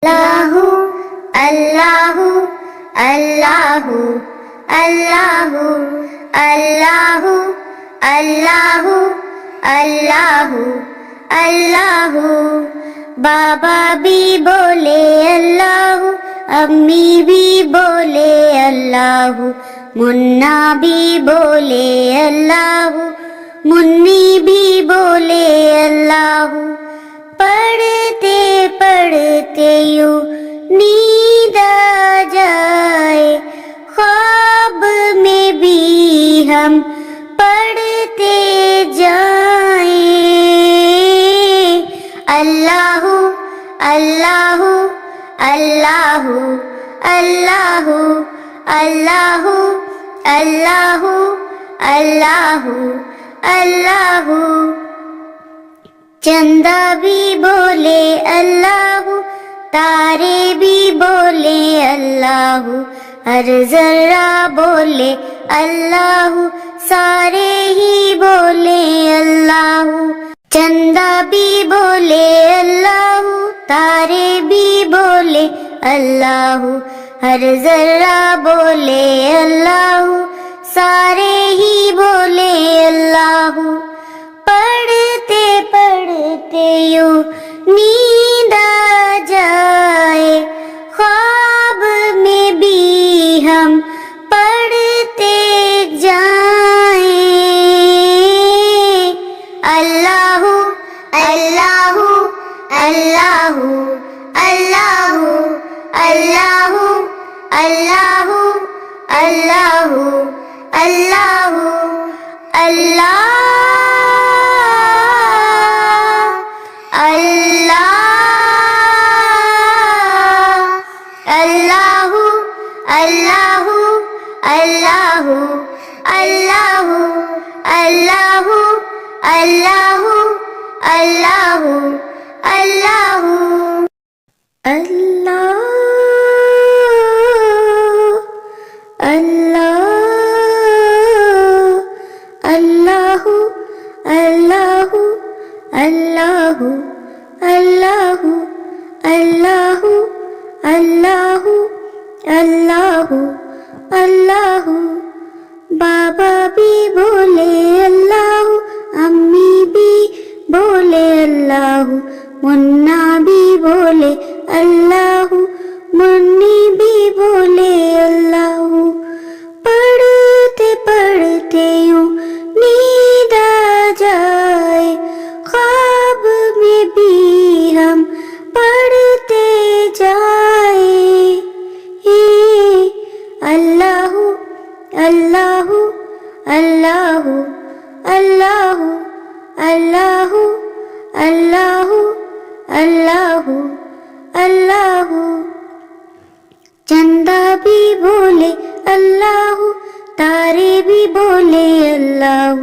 Allahu, Allahu, Allahu, Allahu, Allahu, Allahu, Allahu, Allahu. بابا بھی بولے اللہ، امی بھی بولے اللہ، منا بھی بولے اللہ، منی بھی بولے اللہ. پڑھتے پڑھتے یوں نیند آ جائے، خواب میں بھی ہم پڑھتے جائیں. اللہ اللہ اللہ اللہ اللہ اللہ اللہ اللہ. چندہ بھی بولے اللہ، تارے بھی بولے اللہ، ہر ذرہ بولے اللہ، سارے ہی بولے اللہ. چندہ بھی بولے اللہ، تارے بھی بولے اللہ، ہر ذرہ بولے اللہ، سارے ہی بولے اللہ. پڑھتے پڑھتے یوں نیند آ جائے، خواب میں بھی ہم پڑھتے جائیں. اللہ اللہ اللہ اللہ اللہ اللہ اللہ اللہ اللہ. بابا بھی بولے اللہ، امی بھی بولے اللہ، منا بھی بولے اللہ، منی بھی بولے اللہ. پڑھتے پڑھتے یوں نیند آ جائے، خواب میں بھی ہم پڑھتے جائیں. اللہ اللہ اللہ اللہ اللہ اللہ اللہ اللہ. چندہ بھی بولے اللہ، تارے بھی بولے اللہ،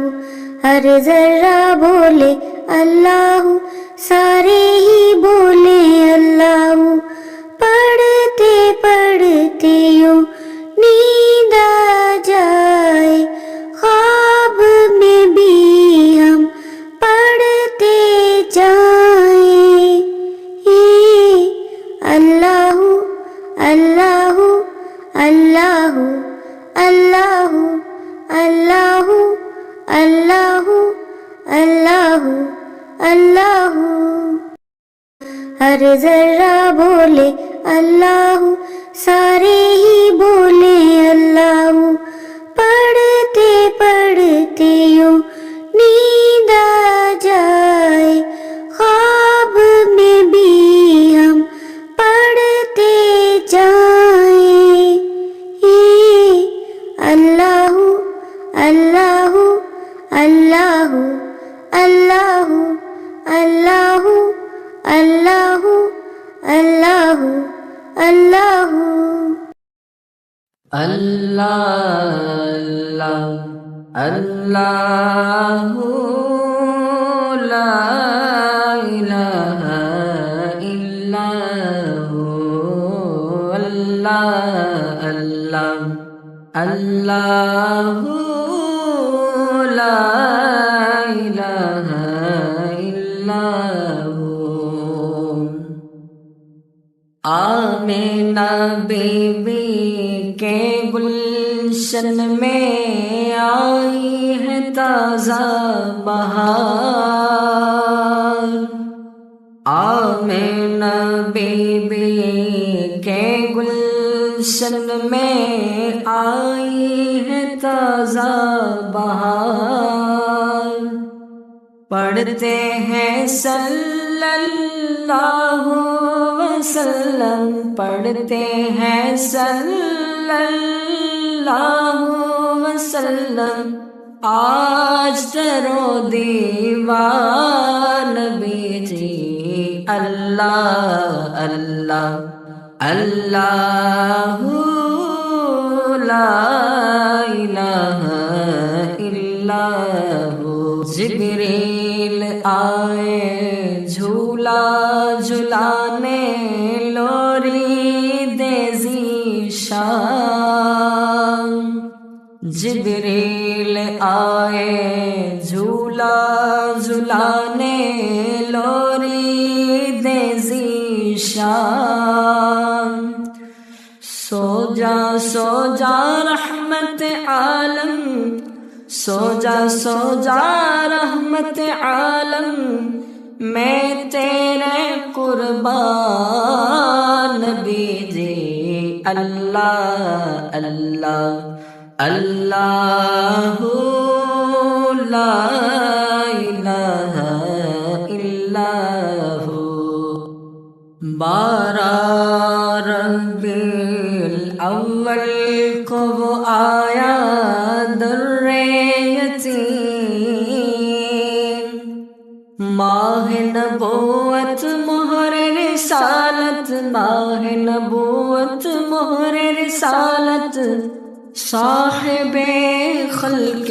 ہر ذرہ بولے اللہ، سارے ہی بولے اللہ. پڑھتے پڑھتے یوں نیند آ جائے، خواب میں بھی ہم پڑھتے جائیں. اللہ اللہ اللہ اللہ اللہ اللہ اللہ اللہ. ہر ذرہ بولے اللہ، سارے ہی بولے اللہ. پڑھتے پڑھتے یوں نیند آ جائے، خواب میں بھی ہم پڑھتے جائیں. اللہ اللہ اللہ اللہ اللہ اللہ اللہ اللہ. اللہ اللہ لا الہ الا ہو. اللہ اللہ اللہ لا الہ الا ہو. آمینہ بیوی کے گلشن میں آئی ہے تازہ بہار، آمینہ بیوی کے گلشن میں آئی ہے تازہ بہار، پڑھتے ہیں صلی اللہ وسلم، پڑھتے ہیں صلی اللہ وسلم، آج درو دیوار نبی جی، اللہ اللہ اللہ لا الہ الا ہو۔ جبریل آئے جھولا جھلانے، لوری دے ذیشان، جبریل آئے جھولا جھلانے، لوری دے ذیشان، سو جا رحمت عالم، سو جا رحمت عالم، میں تیرے قربان نبی جی، اللہ اللہ اللہ لا الہ الا ہو۔ 12 ربیع الاول کو وہ آیا در یتیم، ماہ نبوت مہر رسالت، ماہ نبوت مہر رسالت، صاحب خلق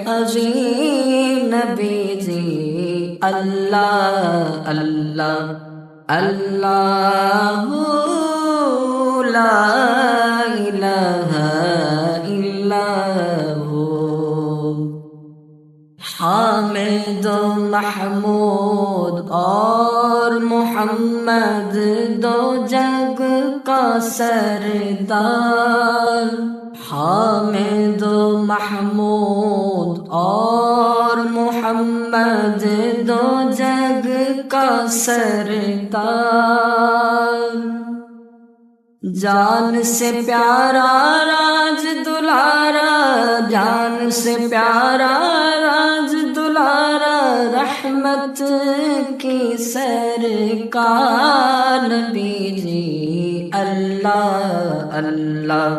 عظیم نبی جی، اللہ اللہ اللہ لا الہ الا ہو۔ حامد و محمود اور محمد دو جگ کا سردار، حامد و محمود اور محمد دو جگ کا سردار، جان سے پیارا راج دلارا، جان سے پیارا راج دلارا، رحمت کی سرکار نبی جی، اللہ اللہ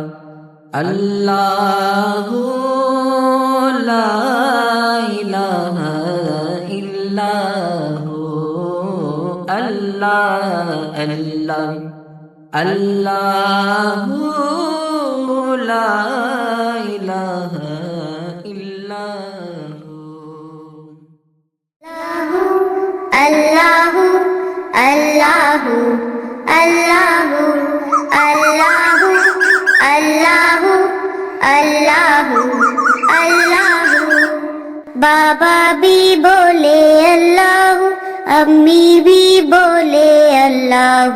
اللہ لا الہ الا ہو، اللہ اللہ اللہ لا الہ الا ہو۔ اللہ اللہ اللہ اللہ اللہ اللہ اللہ، بابا بھی بولے اللہ، امی بھی بولے اللہ،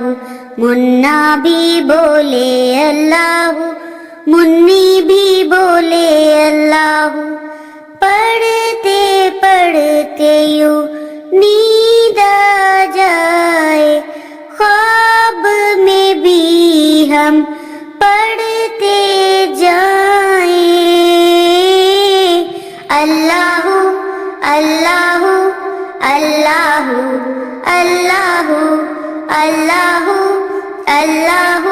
منا بھی بولے اللہ، منی بھی بولے اللہ، پڑھتے پڑھتے یوں نیند آ جائے، خواب میں بھی ہم پڑھتے جائیں، اللہ اللہ اللہ اللہ اللہ اللہ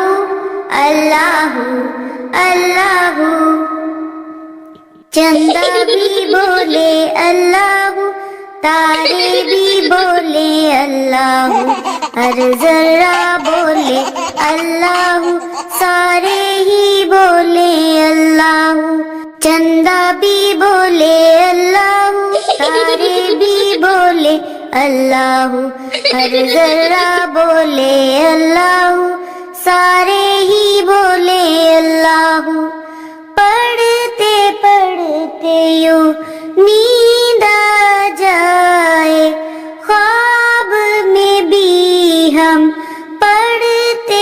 اللہ اللہ، چندہ بھی بولے اللہ، تارے بھی بولے اللہ، ہر ذرہ بولے اللہ، سارے ہی بولے اللہ، چندہ بھی بولے اللہ، تارے بھی بولے اللہ، ہر ذرہ بولے اللہ، سارے ہی بولے اللہ، پڑھتے پڑھتے یوں نیند آ جائے، خواب میں بھی ہم پڑھتے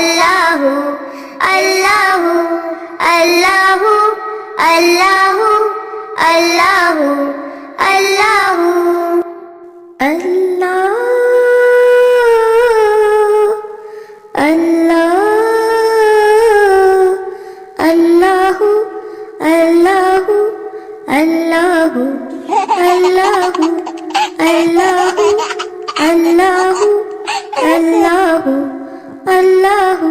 Allahu, Allahu, Allahu, Allahu, Allahu, Allahu, Allah, Allah, Allahu, Allahu, Allahu, Allahu, Allahu, Allahu, Allahu, Allahu.